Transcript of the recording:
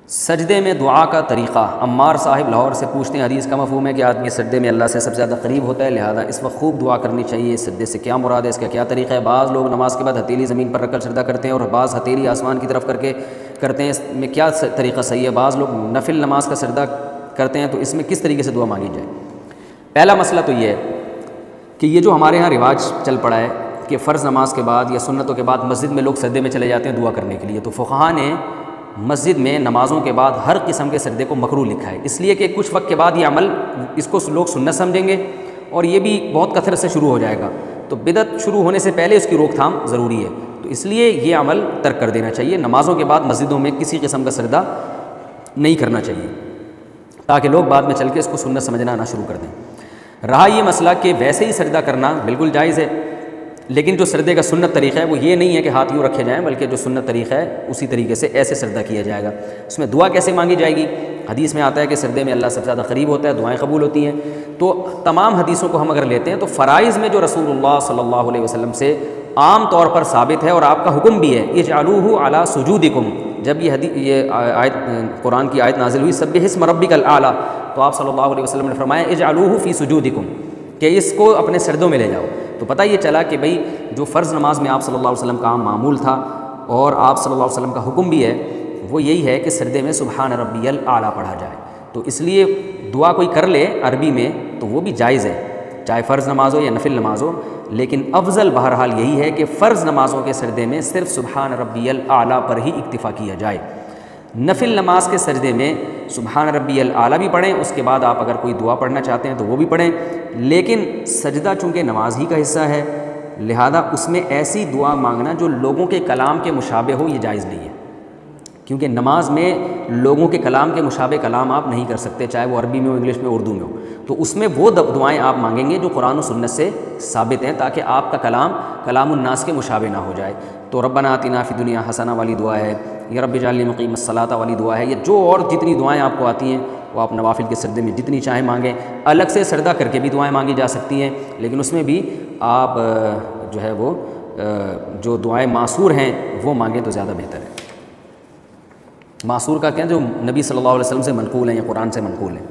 سجدے میں دعا کا طریقہ۔ عمار صاحب لاہور سے پوچھتے ہیں، حدیث کا مفہوم ہے کہ آدمی سجدے میں اللہ سے سب سے زیادہ قریب ہوتا ہے، لہذا اس وقت خوب دعا کرنی چاہیے۔ سجدے سے کیا مراد ہے، اس کا کیا طریقہ ہے؟ بعض لوگ نماز کے بعد ہتھیلی زمین پر رکھ کر سجدہ کرتے ہیں اور بعض ہتھیلی آسمان کی طرف کر کے کرتے ہیں، اس میں کیا طریقہ صحیح ہے؟ بعض لوگ نفل نماز کا سجدہ کرتے ہیں، تو اس میں کس طریقے سے دعا مانگی جائے؟ پہلا مسئلہ تو یہ ہے کہ یہ جو ہمارے ہاں رواج چل پڑا ہے کہ فرض نماز کے بعد یا سنتوں کے بعد مسجد میں لوگ سجدے میں چلے جاتے ہیں دعا کرنے کے لیے، تو فقہا نے مسجد میں نمازوں کے بعد ہر قسم کے سجدے کو مکروہ لکھا ہے، اس لیے کہ کچھ وقت کے بعد یہ عمل اس کو لوگ سنت سمجھیں گے اور یہ بھی بہت کثرت سے شروع ہو جائے گا، تو بدعت شروع ہونے سے پہلے اس کی روک تھام ضروری ہے، تو اس لیے یہ عمل ترک کر دینا چاہیے۔ نمازوں کے بعد مسجدوں میں کسی قسم کا سجدہ نہیں کرنا چاہیے تاکہ لوگ بعد میں چل کے اس کو سنت سمجھنا نہ شروع کر دیں۔ رہا یہ مسئلہ کہ ویسے ہی سجدہ کرنا بالکل جائز ہے، لیکن جو سجدے کا سنت طریقہ ہے وہ یہ نہیں ہے کہ ہاتھ یوں رکھے جائیں، بلکہ جو سنت طریقہ ہے اسی طریقے سے ایسے سجدہ کیا جائے گا۔ اس میں دعا کیسے مانگی جائے گی؟ حدیث میں آتا ہے کہ سجدے میں اللہ سب سے زیادہ قریب ہوتا ہے، دعائیں قبول ہوتی ہیں، تو تمام حدیثوں کو ہم اگر لیتے ہیں تو فرائض میں جو رسول اللہ صلی اللہ علیہ وسلم سے عام طور پر ثابت ہے اور آپ کا حکم بھی ہے، اجعلوہ علی سجودکم، جب یہ آیت قرآن کی آیت نازل ہوئی سبح اسم ربک الاعلی، تو آپ صلی اللہ علیہ وسلم نے فرمایا اجعلوہ فی سجودکم، کہ اس کو اپنے سجدوں میں لے جاؤ۔ تو پتہ یہ چلا کہ بھئی جو فرض نماز میں آپ صلی اللہ علیہ وسلم کا عام معمول تھا اور آپ صلی اللہ علیہ وسلم کا حکم بھی ہے وہ یہی ہے کہ سجدے میں سبحان ربی الاعلیٰ پڑھا جائے، تو اس لیے دعا کوئی کر لے عربی میں تو وہ بھی جائز ہے، چاہے فرض نماز ہو یا نفل نماز ہو، لیکن افضل بہرحال یہی ہے کہ فرض نمازوں کے سجدے میں صرف سبحان ربی الاعلیٰ پر ہی اکتفا کیا جائے۔ نفل نماز کے سجدے میں سبحان ربی الاعلیٰ بھی پڑھیں، اس کے بعد آپ اگر کوئی دعا پڑھنا چاہتے ہیں تو وہ بھی پڑھیں، لیکن سجدہ چونکہ نماز ہی کا حصہ ہے لہذا اس میں ایسی دعا مانگنا جو لوگوں کے کلام کے مشابہ ہو یہ جائز نہیں ہے، کیونکہ نماز میں لوگوں کے کلام کے مشابہ کلام آپ نہیں کر سکتے، چاہے وہ عربی میں ہو، انگلش میں، اردو میں ہو، تو اس میں وہ دعائیں آپ مانگیں گے جو قرآن و سنت سے ثابت ہیں تاکہ آپ کا کلام الناس کے مشابہ نہ ہو جائے۔ تو ربنا آتنا فی الدنیا حسنہ والی دعا ہے، یا رب اجعلنی مقیم الصلاۃ والی دعا ہے، یا جو اور جتنی دعائیں آپ کو آتی ہیں وہ آپ نوافل کے سجدے میں جتنی چاہیں مانگیں، الگ سے سجدہ کر کے بھی دعائیں مانگی جا سکتی ہیں، لیکن اس میں بھی آپ جو ہے وہ جو دعائیں معصور ہیں وہ مانگیں تو زیادہ بہتر ہے۔ معصور کا کیا جو نبی صلی اللہ علیہ وسلم سے منقول ہیں یا قرآن سے منقول ہیں۔